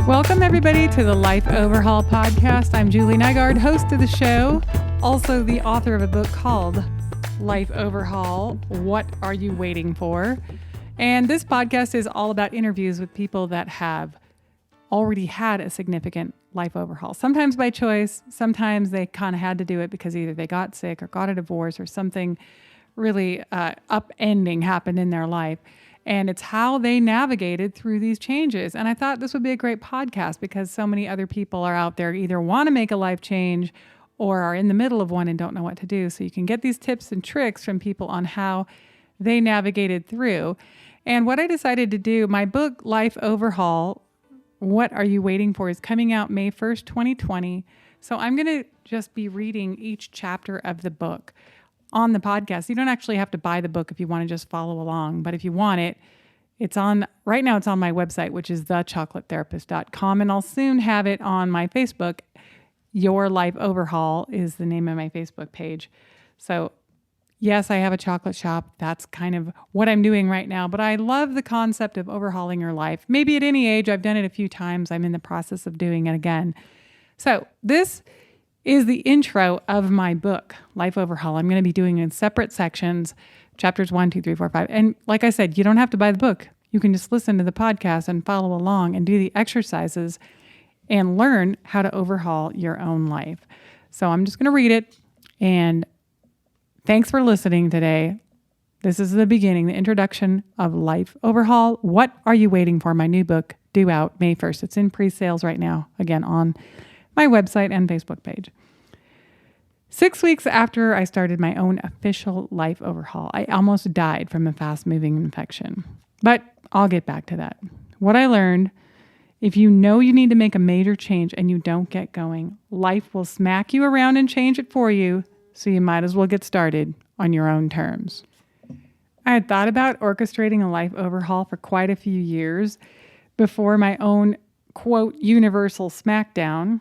Welcome, everybody, to the Life Overhaul podcast. I'm Julie Nygaard, host of the show, also the author of a book called Life Overhaul, What Are You Waiting For? And this podcast is all about interviews with people that have already had a significant life overhaul. Sometimes by choice, sometimes they kind of had to do it because either they got sick or got a divorce or something really upending happened in their life. And it's how they navigated through these changes. And I thought this would be a great podcast because so many other people are out there either want to make a life change or are in the middle of one and don't know what to do. So you can get these tips and tricks from people on how they navigated through. And what I decided to do, my book, Life Overhaul, What Are You Waiting For? Is coming out May 1st, 2020. So I'm going to just be reading each chapter of the book on the podcast. You don't actually have to buy the book if you want to just follow along. But if you want it, right now it's on my website, which is thechocolatetherapist.com. And I'll soon have it on my Facebook. Your Life Overhaul is the name of my Facebook page. So yes, I have a chocolate shop. That's kind of what I'm doing right now. But I love the concept of overhauling your life. Maybe at any age. I've done it a few times. I'm in the process of doing it again. So this is the intro of my book, Life Overhaul. I'm going to be doing it in separate sections, chapters 1, 2, 3, 4, 5. And like I said, you don't have to buy the book. You can just listen to the podcast and follow along and do the exercises and learn how to overhaul your own life. So I'm just going to read it. And thanks for listening today. This is the beginning, the introduction of Life Overhaul. What Are You Waiting For? My new book, due out May 1st. It's in pre-sales right now, again, on my website and Facebook page. 6 weeks after I started my own official life overhaul, I almost died from a fast-moving infection. But I'll get back to that. What I learned, if you know you need to make a major change and you don't get going, life will smack you around and change it for you, so you might as well get started on your own terms. I had thought about orchestrating a life overhaul for quite a few years before my own, quote, universal smackdown,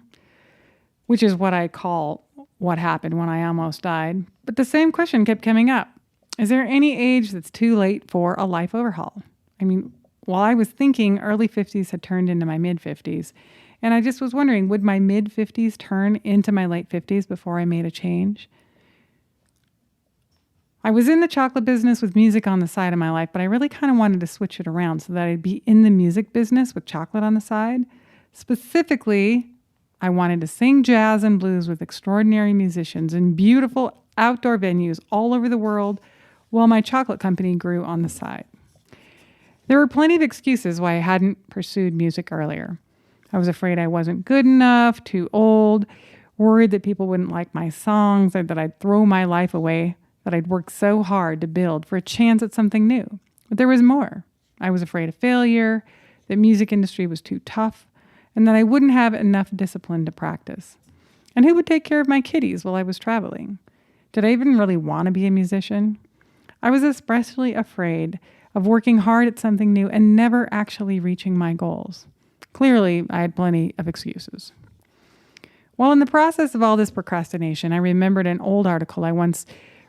which is what I call what happened when I almost died. But the same question kept coming up. Is there any age that's too late for a life overhaul? I mean, while I was thinking early 50s had turned into my mid 50s, and I just was wondering, would my mid 50s turn into my late 50s before I made a change? I was in the chocolate business with music on the side of my life, but I really kind of wanted to switch it around so that I'd be in the music business with chocolate on the side. Specifically, I wanted to sing jazz and blues with extraordinary musicians in beautiful outdoor venues all over the world while my chocolate company grew on the side. There were plenty of excuses why I hadn't pursued music earlier. I was afraid I wasn't good enough, too old, worried that people wouldn't like my songs, or that I'd throw my life away that I'd worked so hard to build for a chance at something new. But there was more. I was afraid of failure, the music industry was too tough, and that I wouldn't have enough discipline to practice. And who would take care of my kiddies while I was traveling? Did I even really want to be a musician? I was especially afraid of working hard at something new and never actually reaching my goals. Clearly, I had plenty of excuses. While in the process of all this procrastination, I remembered an old article I once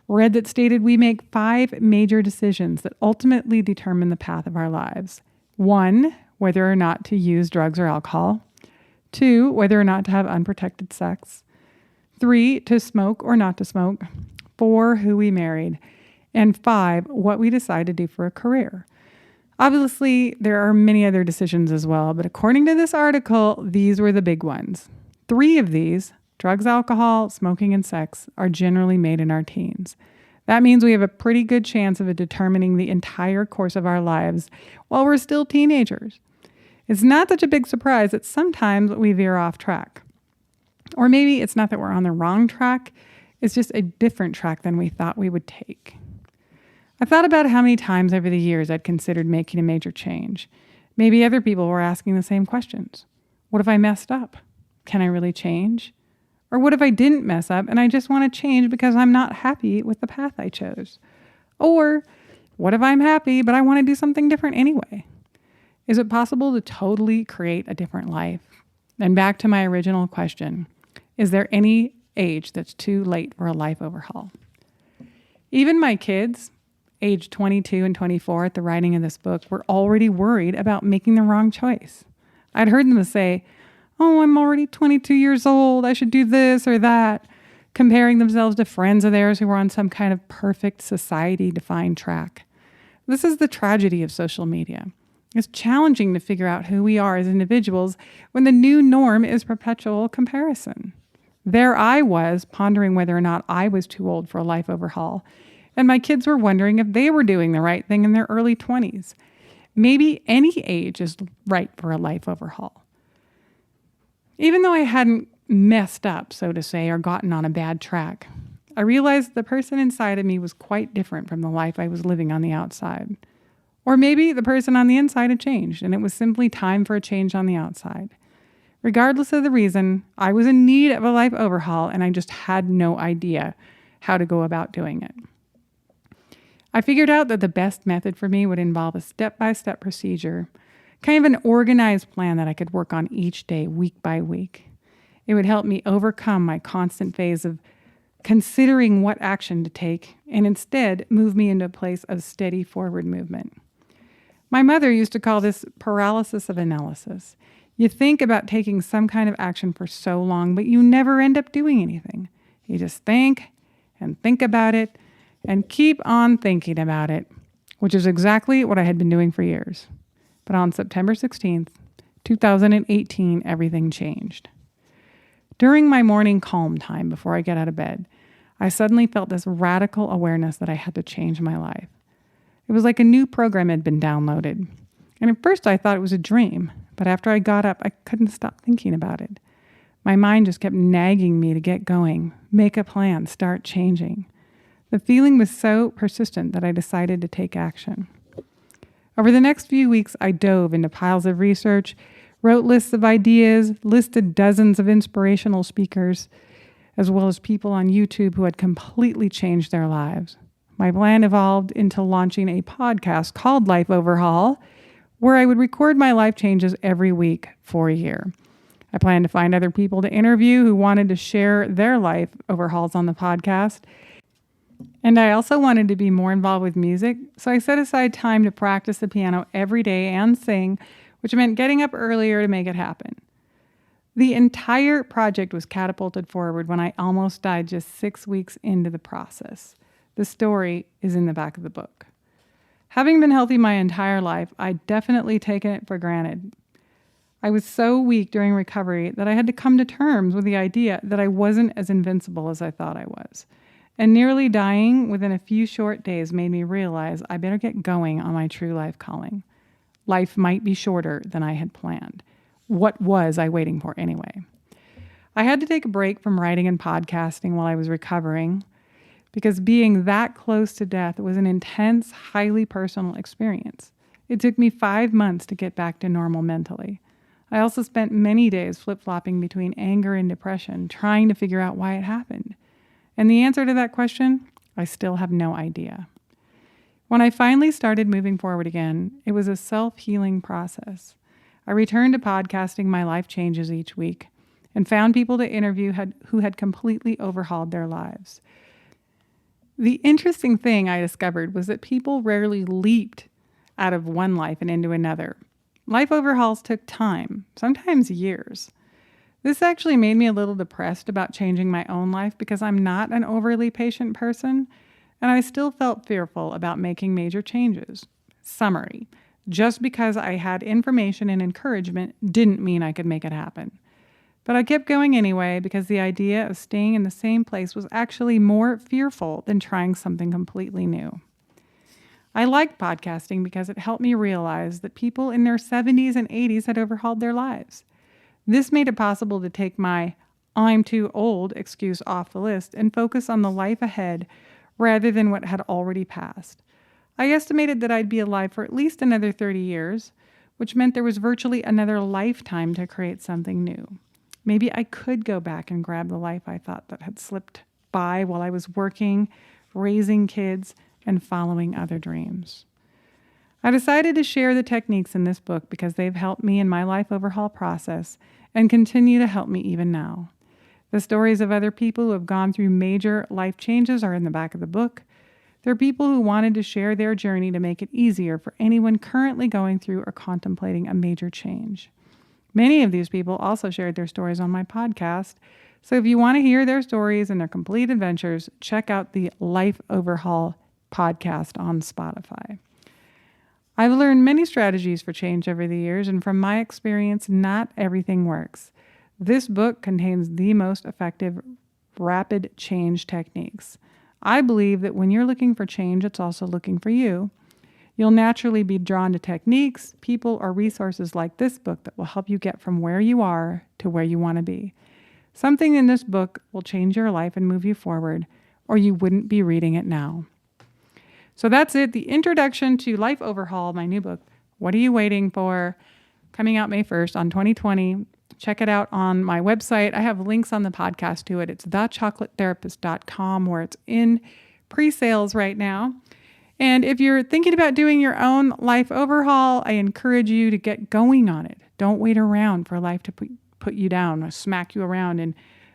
read that stated we make 5 major decisions that ultimately determine the path of our lives. 1, whether or not to use drugs or alcohol. 2, whether or not to have unprotected sex. 3, to smoke or not to smoke. 4, who we married. And 5, what we decide to do for a career. Obviously, there are many other decisions as well, but according to this article, these were the big ones. 3 of these, drugs, alcohol, smoking, and sex, are generally made in our teens. That means we have a pretty good chance of determining the entire course of our lives while we're still teenagers. It's not such a big surprise that sometimes we veer off track. Or maybe it's not that we're on the wrong track, it's just a different track than we thought we would take. I thought about how many times over the years I'd considered making a major change. Maybe other people were asking the same questions. What if I messed up? Can I really change? Or what if I didn't mess up and I just want to change because I'm not happy with the path I chose? Or what if I'm happy but I want to do something different anyway? Is it possible to totally create a different life? And back to my original question, is there any age that's too late for a life overhaul? Even my kids, age 22 and 24 at the writing of this book, were already worried about making the wrong choice. I'd heard them say, "Oh, I'm already 22 years old. I should do this or that," comparing themselves to friends of theirs who were on some kind of perfect society-defined track. This is the tragedy of social media. It's challenging to figure out who we are as individuals when the new norm is perpetual comparison. There I was, pondering whether or not I was too old for a life overhaul, and my kids were wondering if they were doing the right thing in their early 20s. Maybe any age is right for a life overhaul. Even though I hadn't messed up, so to say, or gotten on a bad track, I realized the person inside of me was quite different from the life I was living on the outside. Or maybe the person on the inside had changed, and it was simply time for a change on the outside. Regardless of the reason, I was in need of a life overhaul, and I just had no idea how to go about doing it. I figured out that the best method for me would involve a step-by-step procedure, kind of an organized plan that I could work on each day, week by week. It would help me overcome my constant phase of considering what action to take, and instead move me into a place of steady forward movement. My mother used to call this paralysis of analysis. You think about taking some kind of action for so long, but you never end up doing anything. You just think and think about it and keep on thinking about it, which is exactly what I had been doing for years. But on September 16th, 2018, everything changed. During my morning calm time before I get out of bed, I suddenly felt this radical awareness that I had to change my life. It was like a new program had been downloaded. And at first I thought it was a dream, but after I got up, I couldn't stop thinking about it. My mind just kept nagging me to get going, make a plan, start changing. The feeling was so persistent that I decided to take action. Over the next few weeks, I dove into piles of research, wrote lists of ideas, listed dozens of inspirational speakers, as well as people on YouTube who had completely changed their lives. My plan evolved into launching a podcast called Life Overhaul, where I would record my life changes every week for a year. I planned to find other people to interview who wanted to share their life overhauls on the podcast. And I also wanted to be more involved with music, so I set aside time to practice the piano every day and sing, which meant getting up earlier to make it happen. The entire project was catapulted forward when I almost died just 6 weeks into the process. The story is in the back of the book. Having been healthy my entire life, I'd definitely taken it for granted. I was so weak during recovery that I had to come to terms with the idea that I wasn't as invincible as I thought I was. And nearly dying within a few short days made me realize I better get going on my true life calling. Life might be shorter than I had planned. What was I waiting for anyway? I had to take a break from writing and podcasting while I was recovering, because being that close to death was an intense, highly personal experience. It took me 5 months to get back to normal mentally. I also spent many days flip-flopping between anger and depression, trying to figure out why it happened. And the answer to that question, I still have no idea. When I finally started moving forward again, it was a self-healing process. I returned to podcasting my life changes each week and found people to interview who had completely overhauled their lives. The interesting thing I discovered was that people rarely leaped out of one life and into another. Life overhauls took time, sometimes years. This actually made me a little depressed about changing my own life because I'm not an overly patient person, and I still felt fearful about making major changes. Summary: just because I had information and encouragement didn't mean I could make it happen. But I kept going anyway because the idea of staying in the same place was actually more fearful than trying something completely new. I liked podcasting because it helped me realize that people in their 70s and 80s had overhauled their lives. This made it possible to take my "I'm too old" excuse off the list and focus on the life ahead rather than what had already passed. I estimated that I'd be alive for at least another 30 years, which meant there was virtually another lifetime to create something new. Maybe I could go back and grab the life I thought that had slipped by while I was working, raising kids, and following other dreams. I decided to share the techniques in this book because they've helped me in my life overhaul process and continue to help me even now. The stories of other people who have gone through major life changes are in the back of the book. They're people who wanted to share their journey to make it easier for anyone currently going through or contemplating a major change. Many of these people also shared their stories on my podcast. So if you want to hear their stories and their complete adventures, check out the Life Overhaul podcast on Spotify. I've learned many strategies for change over the years, and from my experience, not everything works. This book contains the most effective rapid change techniques. I believe that when you're looking for change, it's also looking for you. You'll naturally be drawn to techniques, people, or resources like this book that will help you get from where you are to where you want to be. Something in this book will change your life and move you forward, or you wouldn't be reading it now. So that's it, the introduction to Life Overhaul, my new book. What are you waiting for? Coming out May 1st on 2020. Check it out on my website. I have links on the podcast to it. It's thechocolatetherapist.com, where it's in pre-sales right now. And if you're thinking about doing your own life overhaul, I encourage you to get going on it. Don't wait around for life to put you down or smack you around and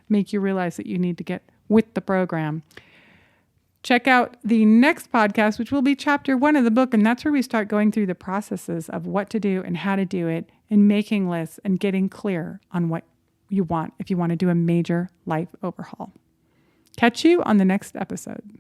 make you realize that you need to get with the program. Check out the next podcast, which will be chapter 1 of the book, and that's where we start going through the processes of what to do and how to do it, and making lists and getting clear on what you want if you want to do a major life overhaul. Catch you on the next episode.